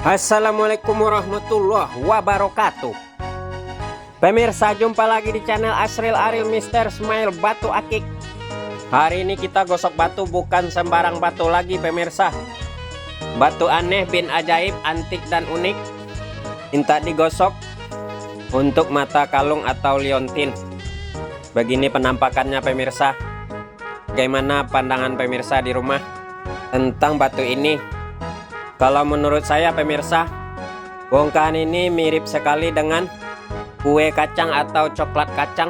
Assalamualaikum warahmatullahi wabarakatuh. Pemirsa, jumpa lagi di channel Asril Aril Mr. Smile Batu Akik. Hari ini kita gosok batu, bukan sembarang batu lagi pemirsa. Batu aneh bin ajaib, antik dan unik, minta digosok untuk mata kalung atau liontin. Begini penampakannya pemirsa. Bagaimana pandangan pemirsa di rumah tentang batu ini? Kalau menurut saya pemirsa, bongkahan ini mirip sekali dengan kue kacang atau coklat kacang,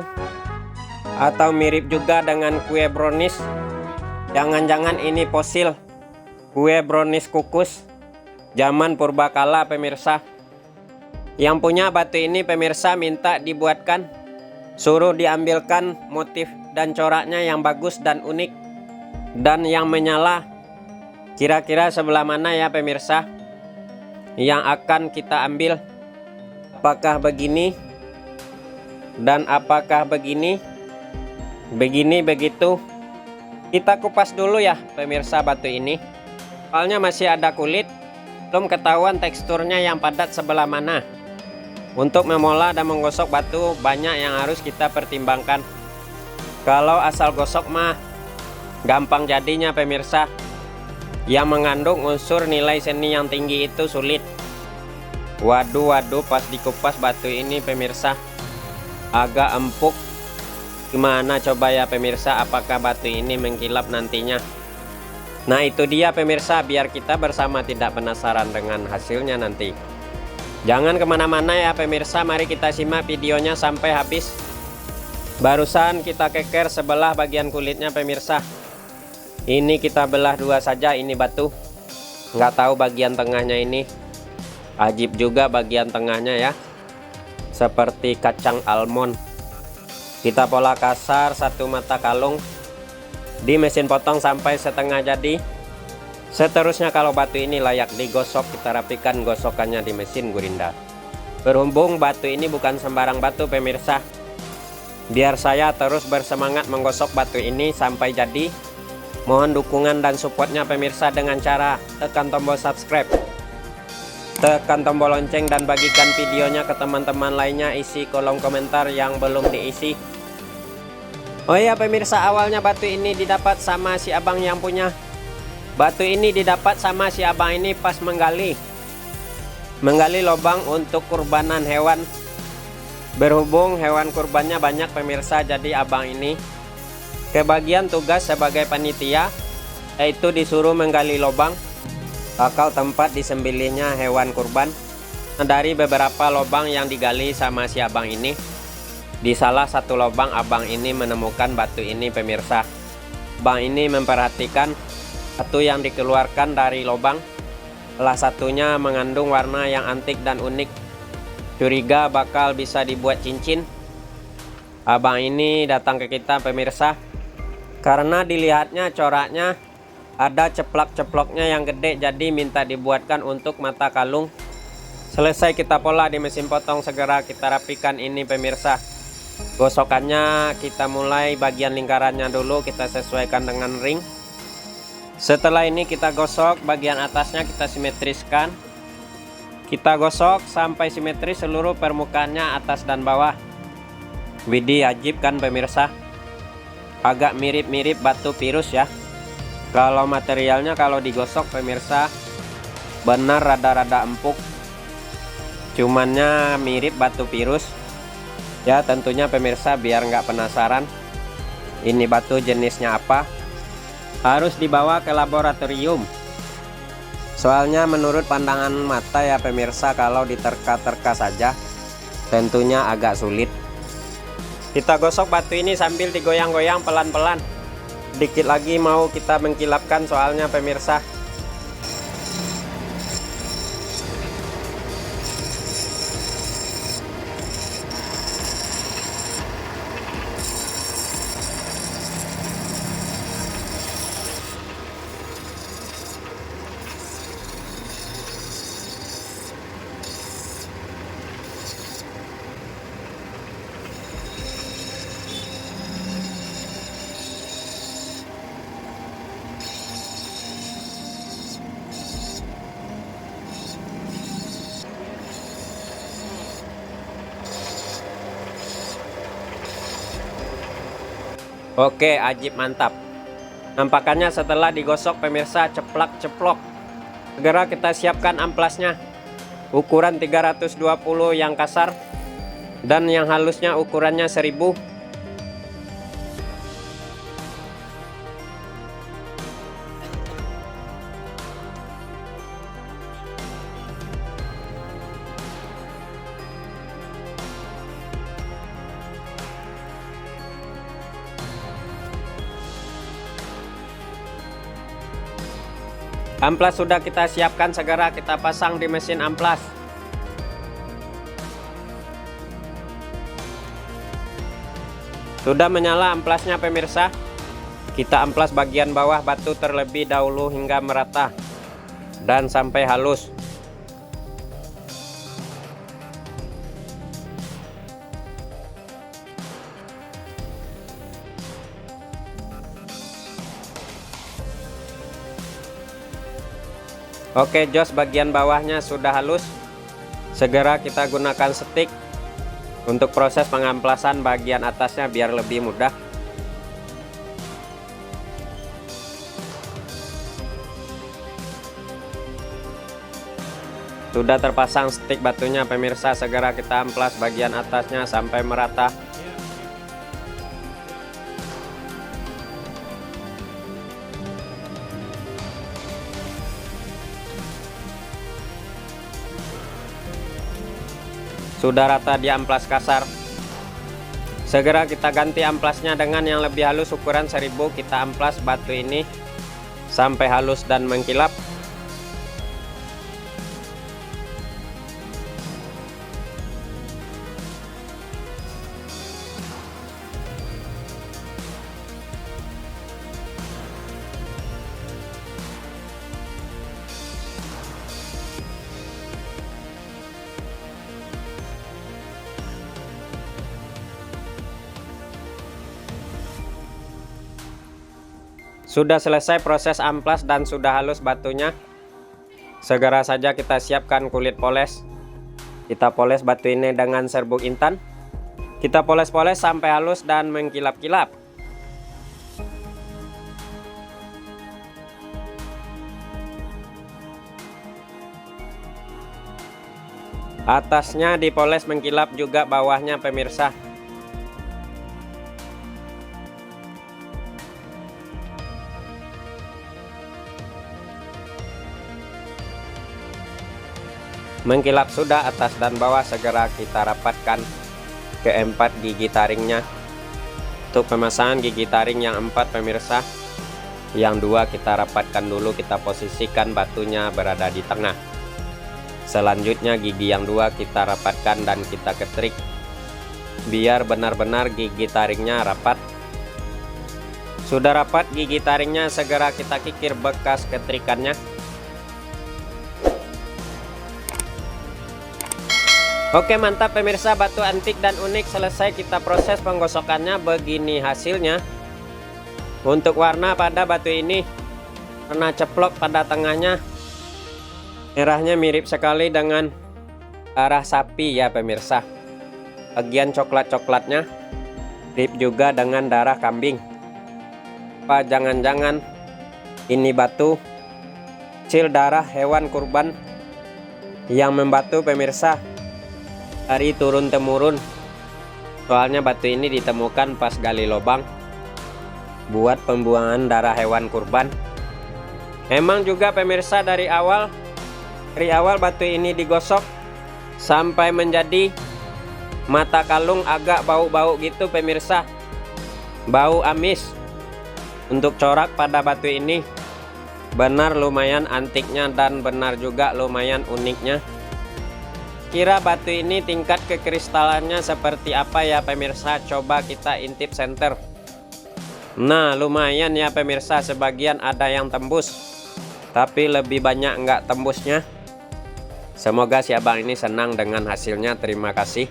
atau mirip juga dengan kue brownies. Jangan-jangan ini fosil kue brownies kukus zaman purbakala pemirsa. Yang punya batu ini pemirsa minta dibuatkan, suruh diambilkan motif dan coraknya yang bagus dan unik dan yang menyala. Kira-kira sebelah mana ya pemirsa yang akan kita ambil? Apakah begini dan apakah begini? Begini begitu. Kita kupas dulu ya pemirsa batu ini. Soalnya masih ada kulit, belum ketahuan teksturnya yang padat sebelah mana. Untuk memola dan menggosok batu banyak yang harus kita pertimbangkan. Kalau asal gosok mah gampang jadinya pemirsa. Yang mengandung unsur nilai seni yang tinggi itu sulit. Waduh, pas dikupas batu ini pemirsa agak empuk. Gimana coba ya pemirsa, apakah batu ini mengkilap nantinya? Nah itu dia pemirsa, biar kita bersama tidak penasaran dengan hasilnya nanti. Jangan kemana-mana ya pemirsa, mari kita simak videonya sampai habis. Barusan kita keker sebelah bagian kulitnya pemirsa. Ini kita belah dua saja ini batu. Nggak tahu bagian tengahnya ini. Ajib juga bagian tengahnya ya. Seperti kacang almond. Kita pola kasar satu mata kalung. Di mesin potong sampai setengah jadi. Seterusnya kalau batu ini layak digosok, kita rapikan gosokannya di mesin gurinda. Berhubung batu ini bukan sembarang batu pemirsa, biar saya terus bersemangat menggosok batu ini sampai jadi. Mohon dukungan dan supportnya pemirsa dengan cara tekan tombol subscribe, tekan tombol lonceng, dan bagikan videonya ke teman-teman lainnya. Isi kolom komentar yang belum diisi. Oh iya pemirsa, awalnya batu ini didapat sama si abang yang punya. Batu ini didapat sama si abang ini pas menggali lubang untuk kurbanan hewan. Berhubung hewan kurbannya banyak pemirsa, jadi abang ini kebagian tugas sebagai panitia, yaitu disuruh menggali lubang bakal tempat disembelihnya hewan kurban. Dari beberapa lubang yang digali sama si abang ini, di salah satu lubang abang ini menemukan batu ini pemirsa. Abang ini memperhatikan batu yang dikeluarkan dari lubang. Salah satunya mengandung warna yang antik dan unik. Curiga bakal bisa dibuat cincin. Abang ini datang ke kita pemirsa karena dilihatnya coraknya ada ceplok-ceploknya yang gede, jadi minta dibuatkan untuk mata kalung. Selesai kita pola di mesin potong, segera kita rapikan ini pemirsa. Gosokannya kita mulai bagian lingkarannya dulu, kita sesuaikan dengan ring. Setelah ini kita gosok bagian atasnya, kita simetriskan. Kita gosok sampai simetris seluruh permukaannya atas dan bawah. Widih, ajib kan pemirsa. Agak mirip-mirip batu virus ya. Kalau materialnya kalau digosok pemirsa benar rada-rada empuk. Cumannya mirip batu virus. Ya tentunya pemirsa biar nggak penasaran ini batu jenisnya apa, harus dibawa ke laboratorium. Soalnya menurut pandangan mata ya pemirsa, kalau diterka-terka saja tentunya agak sulit. Kita gosok batu ini sambil digoyang-goyang pelan-pelan. Dikit lagi mau kita mengkilapkan soalnya pemirsa. Oke, ajib, mantap. Nampakannya setelah digosok pemirsa ceplak-ceplok. Segera kita siapkan amplasnya. Ukuran 320 yang kasar, dan yang halusnya ukurannya 1000. Amplas sudah kita siapkan, segera kita pasang di mesin amplas. Sudah menyala amplasnya pemirsa. Kita amplas bagian bawah batu terlebih dahulu hingga merata dan sampai halus. Oke, jos bagian bawahnya sudah halus. Segera kita gunakan stik untuk proses pengamplasan bagian atasnya biar lebih mudah. Sudah terpasang stik batunya pemirsa, segera kita amplas bagian atasnya sampai merata. Sudah rata di amplas kasar. Segera kita ganti amplasnya dengan yang lebih halus ukuran 1000. Kita amplas batu ini sampai halus dan mengkilap. Sudah selesai proses amplas dan sudah halus batunya. Segera saja kita siapkan kulit poles. Kita poles batu ini dengan serbuk intan. Kita poles-poles sampai halus dan mengkilap-kilap. Atasnya dipoles mengkilap juga bawahnya pemirsa. Mengkilap sudah atas dan bawah, segera kita rapatkan keempat gigi taringnya. Untuk pemasangan gigi taring yang 4 pemirsa, yang 2 kita rapatkan dulu, kita posisikan batunya berada di tengah. Selanjutnya gigi yang 2 kita rapatkan dan kita ketrik biar benar-benar gigi taringnya rapat. Sudah rapat gigi taringnya, segera kita kikir bekas ketrikannya. Oke, mantap pemirsa, batu antik dan unik selesai kita proses penggosokannya. Begini hasilnya. Untuk warna pada batu ini, warna ceplok pada tengahnya, merahnya mirip sekali dengan darah sapi ya pemirsa. Bagian coklat-coklatnya mirip juga dengan darah kambing. Apa jangan-jangan ini batu hasil darah hewan kurban yang membatu pemirsa, dari turun-temurun. Soalnya batu ini ditemukan pas gali lubang buat pembuangan darah hewan kurban. Memang juga pemirsa dari awal batu ini digosok sampai menjadi mata kalung agak bau-bau gitu pemirsa, bau amis. Untuk corak pada batu ini benar lumayan antiknya dan benar juga lumayan uniknya. Kira batu ini tingkat kekristalannya seperti apa ya pemirsa? Coba kita intip senter. Nah, lumayan ya pemirsa, sebagian ada yang tembus, tapi lebih banyak enggak tembusnya. Semoga si abang ini senang dengan hasilnya. Terima kasih.